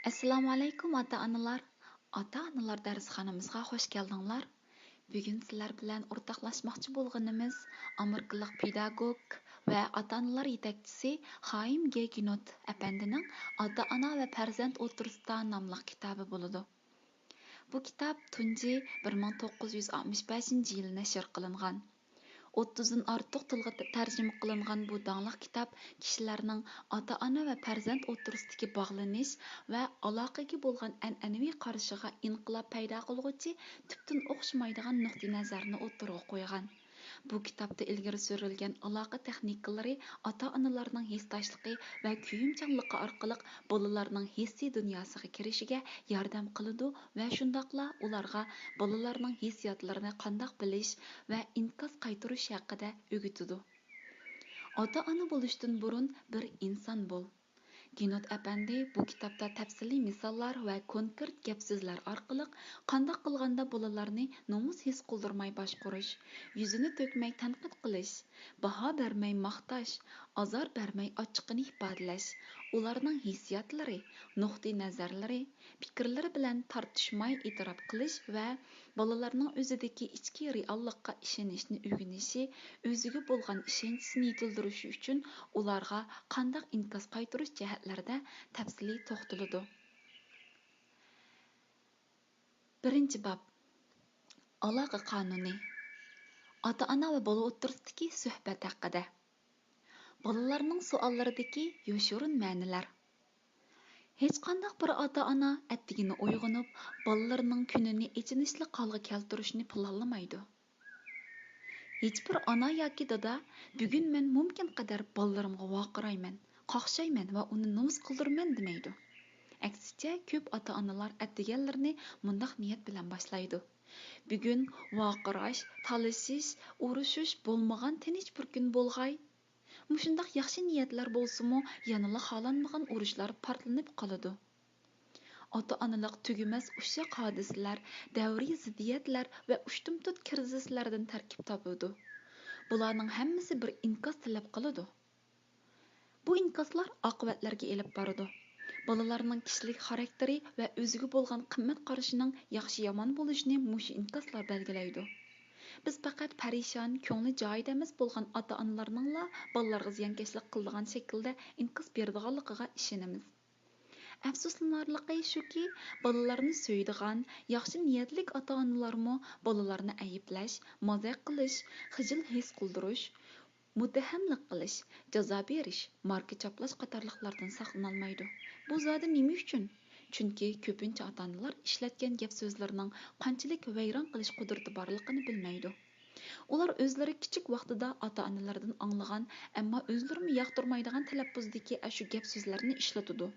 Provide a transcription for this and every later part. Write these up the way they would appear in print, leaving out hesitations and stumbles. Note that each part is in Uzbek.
Assalomu alaykum ota-onalar. Ota-onalar darsxonamizga xush keldinglar. Bugun sizlar bilan o'rtoqlashmoqchi bo'lganimiz Amerikalik pedagog va ota-onalar yetakchisi Xaim G. Ginot apandining Ota-ona va farzand o'tirisida nomli kitobi bo'ladi. Bu kitob tunji 1965 yili nashr qilingan. 30dan ortiq tilga tarjima qilingan bu dаңlıq kitob kishilarning ota-ona va farzand o'tirisidagi bog'lanish va aloqaga bo'lgan an'anaviy qarashiga inqilob paydo qilguvchi tubdan o'xshamaydigan nuqtai nazarni o'tirg'a qo'ygan. Bu kitobda ilgari surilgan aloqa texnikalari ota-onalarning hissdoshligi va kuyimchanligi orqali bolalarning hissiy dunyosiga kirishiga yordam qiladi va shundoqla ularga bolalarning hissiyotlarini qandoq bilish va inkas qaytarish haqida o'rgatadi. Ota-ona bo'lishdan burun bir inson bo'l. Ginot apandi bu kitobda tafsiliy misollar va konkret gap so'zlar orqali qandoq qilganda bolalarni nomus his qildirmay boshqarish, yuzini to'kmay tanqid qilish, baho bermay maqtash, azor bermay ochiqini ifodalash, ularning hissiyotlari, nuqtai nazarlari, fikrlari bilan tortishmay e'tirof qilish va bolalarning o'zidagi ichki reallikqa ishonishni o'rganishi, o'ziga bo'lgan ishonchisini yetildirishi uchun ularga qandoq inkas qaytarish jihatlarida tafsiliy to'xtaladi. Birinchi bob. Aloqa qonuni. Ota-ona va bola o'rtasidagi suhbat haqida. Bolalarning savollaridagi yoshirin ma'nolar. Hech qanday bir ota-ona attigini uyg'onib, bolalarining kunini ichinishli holga keltirishni planlamaydi. Hech bir ona yoki dada bugun men mumkin qadar bolalarimga vaqirayman, qoqshayman va uni nomus qildirman demaydi. Aksicha ko'p ota-onalar attiganlarni mundaq niyat bilan boshlaydi. Bugun vaqirash, talashish, urushish bo'lmagan tinch bir kun bo'lg'ay. Mushundaq yaxshi niyatlar bo'lsa-mu, yanada xohlanmagan urushlar portlanib qoladi. Ota-onalik tugumas ushaq hodisalar, davriy ziddiyatlar va ushtumtut krizislardan tarkib topadi. Bularning hammasi bir inkas talab qiladi. Bu inkaslar oqibatlarga elib boradi. Bolalarning kishilik xarakteri va o'ziga bo'lgan qimmat qarashining yaxshi-yomon bo'lishini mush inkaslar belgilaydi. Biz faqat parishon, ko'ngli joyida emas bo'lgan ota-onalarningla bolalarga ziyonkashlik qiladigan shaklda inkas beradiganligiga ishonamiz. Afsuslanarligi shuki, bolalarni so'ydigan, yaxshi niyatlik ota-onalarmi bolalarni ayiblash, mazaq qilish, xijil his qildirish, muttahamlik qilish, jazo berish, marka choplash qatorliqlardan saqlanolmaydi. Bu zodi nima uchun? Chunki ko'pincha ota-onalar ishlatgan gap so'zlarining qanchalik vayron qilish qudrati borligini bilmaydi. Ular o'zlari kichik vaqtida ota-onalardan anglagan, ammo o'zlarini yoqtirmaydigan talaffuzdagi shu gap so'zlarni ishlatadi.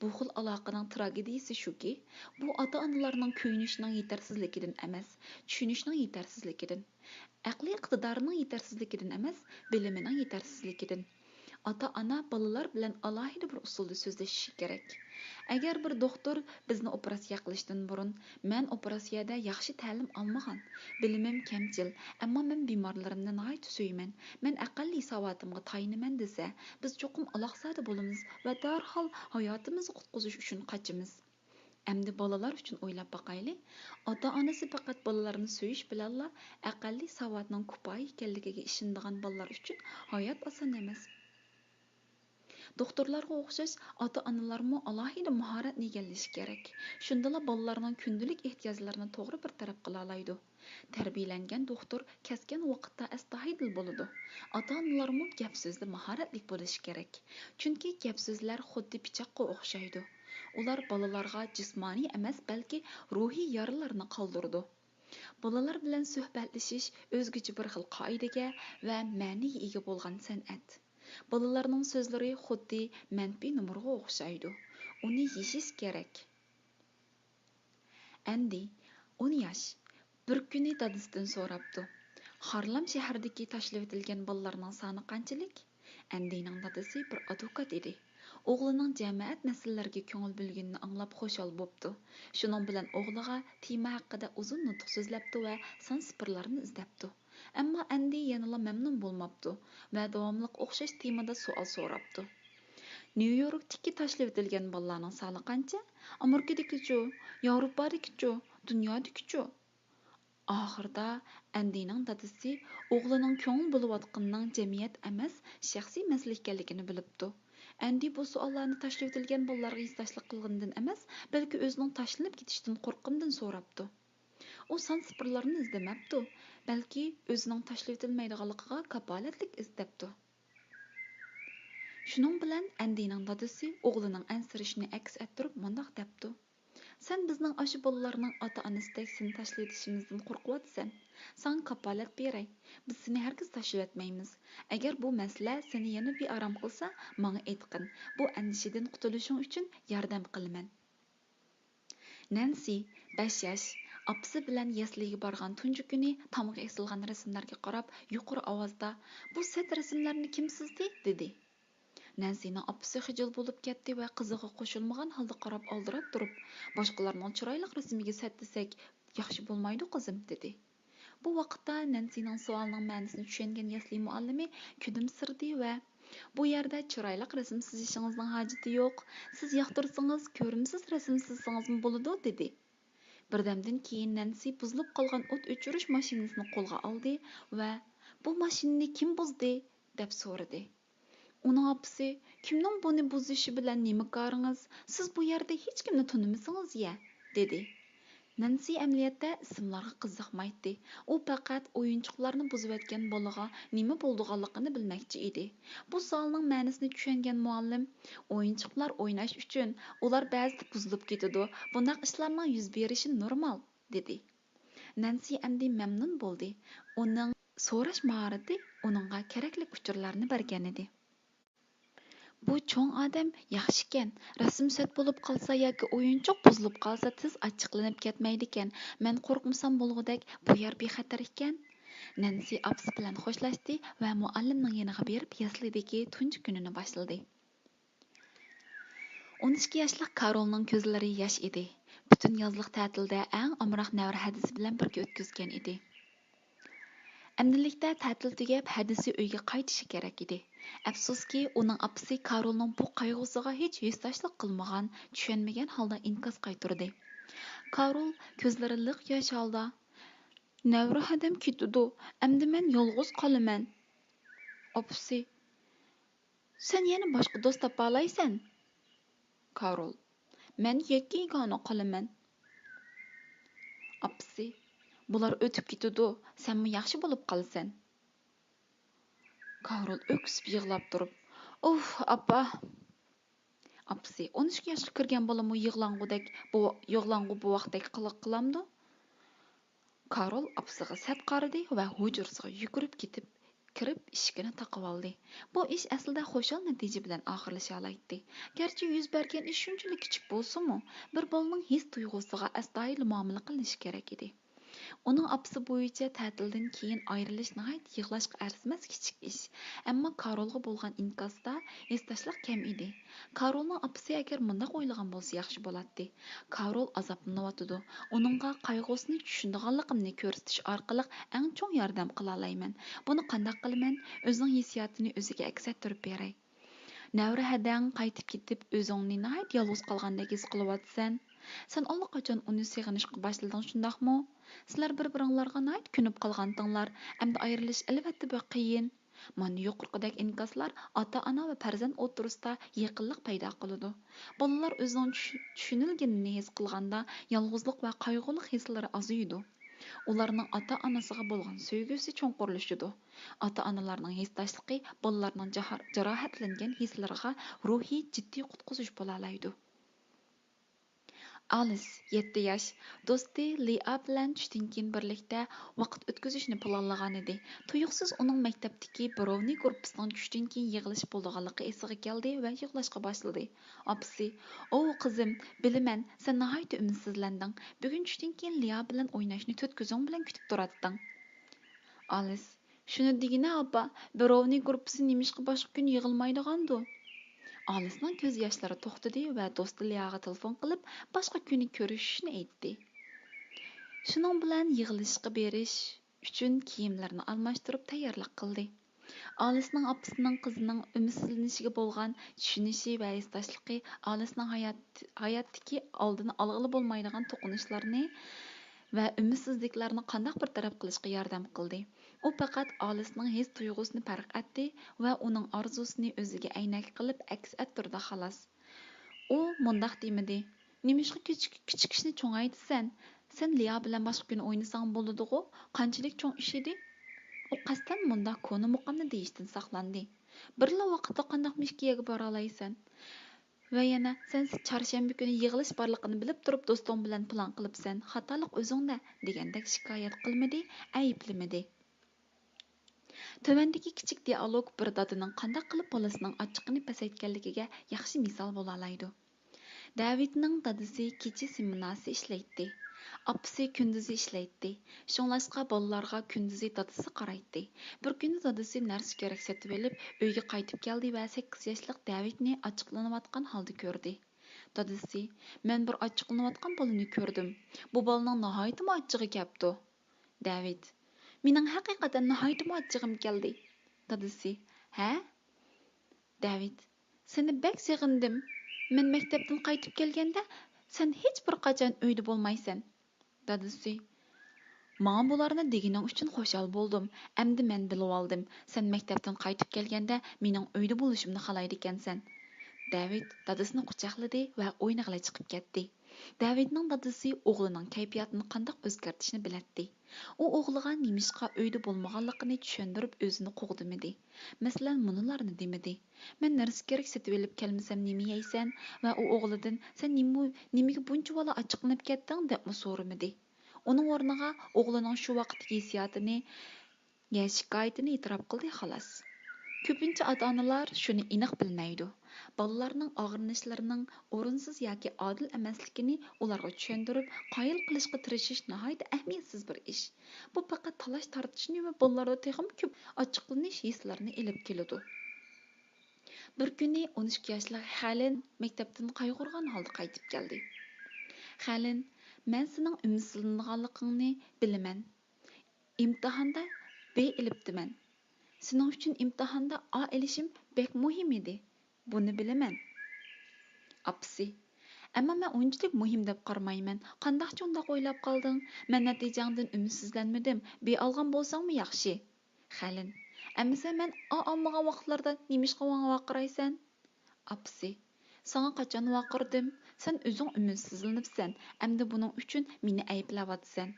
Bu xil aloqaning tragediyasi shuki, bu ota-onalarning ko'yinishining yetarsizligidan emas, tushunishning yetarsizligidan, aqliy iqtidorining yetarsizligidan emas, bilimining yetarsizligidan. Ota-ona bolalar bilan alohida bir usulda so'zlashishi kerak. Agar bir doktor bizni operatsiya qilishdan burun, men operatsiyada yaxshi ta'lim olmagan, bilimim kamchil, ammo men bemorlarimni nihoyat suyman, men aqalli savotimga tayinaman desa, biz cho'qim aloqsada bo'lamiz va darhol hayotimizni qutqizish uchun qochamiz. Endi bolalar uchun o'ylab boqayli. Ota-onasi faqat bolalarini so'yish bilanla aqalli savodning kifoya ekanligiga ishonadigan bolalar uchun hayot oson emas. Doktorlarga o'xshash ota-onalarmi alohida mahoratni egallashi kerak. Shundala bolalarning kundalik ehtiyojlarini to'g'ri bir taraf qila oladi. Tarbiyalangan doktor kasgan vaqtda astoydil bo'ladi. Ota-onalarmi gap so'zda mahoratli bo'lishi kerak. Chunki gap so'zlar xuddi pichoqqa o'xshaydi. Ular bolalarga jismoniy emas, balki ruhiy yaralarni qoldiradi. Bolalar bilan suhbatlashish o'zgacha bir xil qoidaga va ma'niga ega bo'lgan san'at. Bolalarning so'zlari xuddi manfiy numurga o'xshaydi. Uni yeshish kerak. Endi 10 yosh. Bir kuni dadasidan so'rabdi. Harlem shahridagi tashlab etilgan bolalarning soni qanchalik? Andining dadasi bir advokat edi. O'g'lining jamoat nasllarga ko'ngil bo'lganini anglab xushal bo'pti. Shuning bilan o'g'liga tema haqida uzun nutq so'zlabdi va son sifirlarni izlabdi. Ammo Andi yanala mamnun bo'lmabdi va davomli o'xshash temada savol so'rabdi. Nyu-Yorkdagi tashlab etilgan bolalarning soni qancha? Amerikadagichu, Yevropadagichu, dunyodagi-chu? Oxirida Andining dadasi o'g'lining ko'ngil bo'layotganining jamiyat emas, shaxsiy masala ekanligini bilibdi. Andi bu savollarni tashlab etilgan bolalarga hissashlik qilgandan emas, balki o'zining tashlanib ketishidan qo'rqqanidan so'rabdi. U san-sifirlarni izlamabdi, balki o'zining tashlab etilmaydiganligiga kapolatlik izlabdi. Shuning bilan Andining dadasi o'g'lining ansirishini aks ettirib mundaq debdi: Sen bizning aşı bolalarning ota-onasidek seni tashlab etishimizdan qo'rqyapsan. Sana kapolat beray. Biz seni hargiz tashlab etmaymiz. Agar bu masala seni yana bearam qilsa, menga aytqin. Bu andishadan qutulishing uchun yordam qilaman. Nancy 5 yosh, opasi bilan yasliga borgan tunji kuni tomga esilgan rasmlarga qarab yuqori ovozda: "Bu set rasmlarni kim sizdi?" dedi. Nancy'ning opasi xijil bo'lib ketdi va qiziga qo'shilmagan holda qarab oldirab turib, boshqalarning chiroyli rasmiga satlasak yaxshi bo'lmaydi qizim, dedi. Bu vaqtda Nancy'ning savolining ma'nosini tushungan yasli muallimi kulimsirdi va bu yerda chiroyli rasm chizishingizning hojati yo'q. Siz yoqtirsangiz, ko'rimsiz rasm chizsangiz bo'ladi, dedi. Birdamdan keyin Nancy buzilib qolgan o't o'chirish mashinasini qo'lga oldi va "Bu mashinani kim buzdi?" deb so'radi. Uning opasi: "Kimning buni buzishi bilan nima koringiz? Siz bu yerda hech kimni tunimisiniz ya?" dedi. Nancy amaliyotda ismlarga qiziqmaydi. U faqat o'yinchoqlarni buzayotgan bolaga nima bo'lganligini bilmoqchi edi. Bu savolning ma'nosini tushungan muallim: "O'yinchoqlar o'ynash uchun, ular ba'zida buzilib ketadi. Bunday ishlarning yuz berishi normal", dedi. Nancy endi mamnun bo'ldi. Uning so'rash mahorati uningga kerakli uchurlarni bergan edi. Bu cho'ng odam yaxshikan. Rasm set bo'lib qolsa yoki o'yinchoq buzilib qolsa tez achchiqlanib ketmaydi ekan. Men qo'rqmasam bo'lgudek, bu yer bexatar ekan. Nancy opasi bilan xo'shlashdi va muallimning yoniga berib yaslidagi tunji kunini boshladi. 12 yoshli Karolning ko'zlari yosh edi. Butun yozliq ta'tilda eng amroq navra hadisi bilan birga o'tkazgan edi. Әмділікте тәтіл төгәп, хәдісі өйге қайтышы керек еді. Әфсуски, оның апысы Каролның бұл қайғысыға hiç yüzdaşlık қылмаған, түшенмеген halda инкас қайтырды. Karol көзлері лық яш halda: "Нәврі хәдем кетуді, әмді мен yolğuz qalıman." Apысы: "Sen yeni başqa dost tapalaysan?" Karol: "Men yekki yegana qalıman." Apысы: "Bular ötüp ketudi, senmi yaxshi bo'lib qolsan." Karol öksüp yig'lab turib: "Uf, appa." Apasi: "12 yoshga kirgan bolamı yig'langudek, bu vaqtdek qiliq qilamdi?" Karol apasiga sat qaradi va hujrasiga yugurib kirib eshigini taqib oldi. Bu ish aslida xo'shal natija bilan oxirlashalaydi. Garchi yuz bergan ish shunchalik kichik bo'lsa-mu, bir bolaning his tuyg'usiga astoydil muomala qilish kerak edi. Uning apasi bo'yicha ta'tildan keyin ayrilish nihoyat yig'lashga arzimas kichik ish. Ammo Karolga bo'lgan inkosda esdashlik kam edi. Karolning apasi agar mundaq o'ylagan bo'lsa yaxshi bo'ladi. Karol azoblanayotdi. Uningga qayg'usini tushunadiganligimni ko'rsatish orqali eng cho'ng yordam qila olayman. Buni qanday qilaman? O'zining hissiyotini o'ziga aks ettirib beray. Navra hadang qaytib ketib, o'zingni nihoyat yolg'iz qolgandek his qilyapsan. Sen allaqachon uni seg'inishga boshlading, shundaqmi? Sizlar bir-biringlarga nihoyat ko'nib qolgandinglar. Endi ayrilish albatta bu qiyin. Mana yuqorqidek inkoslar ota-ona va farzand o'rtasida yaqinlik paydo qiladi. Bolalar o'zining tushunilganini his qilganda yolg'izlik va qayg'uli hislari aziydi. Ularning ota-onasiga bo'lgan sevgisi cho'nqurlashadi. Ota-onalarning hissdoshligi bolalarning jarohatlangan hislariga ruhiy jiddiy qutqizish bo'la oladi. Alice 7 yosh, do'sti Lia bilan tushdan keyin birlikda vaqt o'tkazishni planlagan edi. Tuyuqsiz uning maktabdagi birovni gruppasining tushdan keyin yig'ilish bo'lganligi esiga keldi va yig'lashga boshladi. Apasi: "O qizim, bilaman, sen nihoyat umidsizlanding. Bugun tushdan keyin Lia bilan o'ynashni to'rt ko'zing bilan kutib turading." Alice: "Shuni degina opa, birovni gruppasi nimishqa boshqa kun yig'ilmaydigandu." Alice'ning ko'z yoshlari to'xtadi va do'sti Liaga telefon qilib, boshqa kuni ko'rishishni aytdi. Shuning bilan yig'ilishga berish uchun kiyimlarini almashtirib tayyorlik qildi. Oilasining opasining qizining umidsizlanishiga bo'lgan tushunishi va esdoshligi oilasining hayotdagi oldini olg'ili bo'lmaydigan to'qinishlarni va umidsizliklarni qandoq bir taraf qilishga yordam qildi. U faqat oilasining his tuyg'usini farq etdi va uning orzusini o'ziga aynak qilib aks ettirdi xolos. U mundaq demidi: "Nimishqa kichik ishni cho'ngaytsan? Sen Liya bilan boshqa kuni o'ynasang bo'ladi-ku, qanchalik cho'ng ish edi?" U qasddan mundaq kona muqamni deyishdan saqlandi. Birla vaqtda qandoq mishkiyaga bora olaysan? Va yana sen chorshanba kuni yig'ilish borligini bilib turib do'sting bilan plan qilibsan. Xatolik o'zingda degandek shikoyat qilmadi, ayblamadi. Tövəndəki kiçik dialog bir dadaning qandaq qilib bolasining ochiqini pasaytganligiga yaxshi misol bo'la oladi. Davidning dadasi kecha seminasi ishlaydi. Apisi kunduzi ishlaydi. Shunlashqa bolalarga kunduzi dadasi qaraydi. Bir kuni dadasi narsa kerak setib olib, uyga qaytib keldi va 8 yoshlik Davidni ochiqlanayotgan holda ko'rdi. Dadasi: "Men bir ochiqlanayotgan bolani ko'rdim. Bu bolaning nihoyatda ochig'i kelibdi." David: "Mening haqiqatan nihoyatda ochig'im keldi." Dadasi: "Ha?" David: "Seni bek sig'indim. Men maktabdan qaytib kelganda sen hech bir qachon uyda bo'lmaysan." Dadasi: "Menga bularni deganing uchun xushal bo'ldim. Endi men bilib oldim. Sen maktabdan qaytib kelganda mening uyda bo'lishimni xohlaydi ekansan." David dadasini quchoqladi va o'yniga chiqib ketdi. Davidning dadasi o'g'lining kayfiyatini qandoq o'zgartirishni biladi. U o'g'liga nimishqa uyda bo'lmaganligini tushuntirib o'zini qo'g'dimidi. Masalan, munolarni demidi: "Men narsa kerak setib olib kelmasam nima yeysan?" va u o'g'lidan: "Sen nimaga buncha bola ochiqlanib ketding?" deb so'ramadi. Uning o'rniga o'g'lining shu vaqtdagi hissiyotini, shikoyatini e'tirof qildi xolos. Ko'pincha ota-onalar shuni aniq bilmaydi. Bolalarning og'rinishlarining o'rinsiz yoki odil emasligini ularga tushuntirib, qoyil qilishga tirishish nihoyat ahamiyatsiz bir ish. Bu faqat talash-tortishni va bolalarda texnik ko'p ochiqlanish hislarini elib keladi. Bir kuni 12 yoshli Helen maktabdan qayg'urgan holda qaytib keldi. Helen: "Men sening umidsizlanganligingni bilaman. İmtihanda B ilibdiman. Sening uchun imtihonda A ilishim bek muhim edi. Buni bilaman." Apsi: "Ammo men unchalik muhim deb qaramayman. Qandoqcha undaq o'ylab qolding? Men natijangdan umidsizlanmadim. B olgan bo'lsangmi yaxshi." Helen: "Ammo men A olmagan vaqtlarda nimishqa menga vaqiraysan?" Apsi: "Sana qachon vaqirdim? Sen o'zing umidsizlanibsan. Endi buning uchun meni ayblayapsan."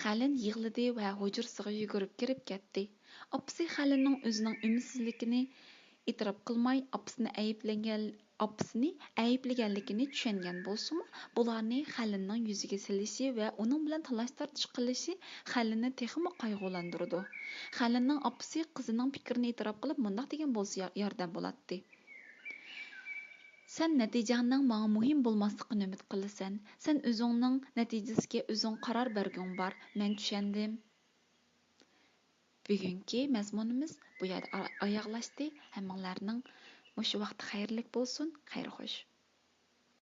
Helen yig'ladi va hujrasiga yugurib kirib ketdi. Apasi Helenning o'zining umidsizligini e'tirof qilmay, apasini ayblaganligini tushungan bo'lsa-mu, bularni Helenning yuziga silishi va uning bilan talash-tortish qilishi Helenni texmi qayg'ulantirdi. Helenning apasi qizining fikrini e'tirof qilib, mundaq degan bo'lsa yordam bo'ladi: "Sen natijangning menga muhim bo'lmasligini umid qilasan. Sen o'zingning natijasiga o'zing qaror berging bor. Men tushundim." Bugungi mazmunimiz bu yerda oyoqlashdi. Hammanglarning mushu vaqti xayrlik bo'lsin. Xayr xo'sh.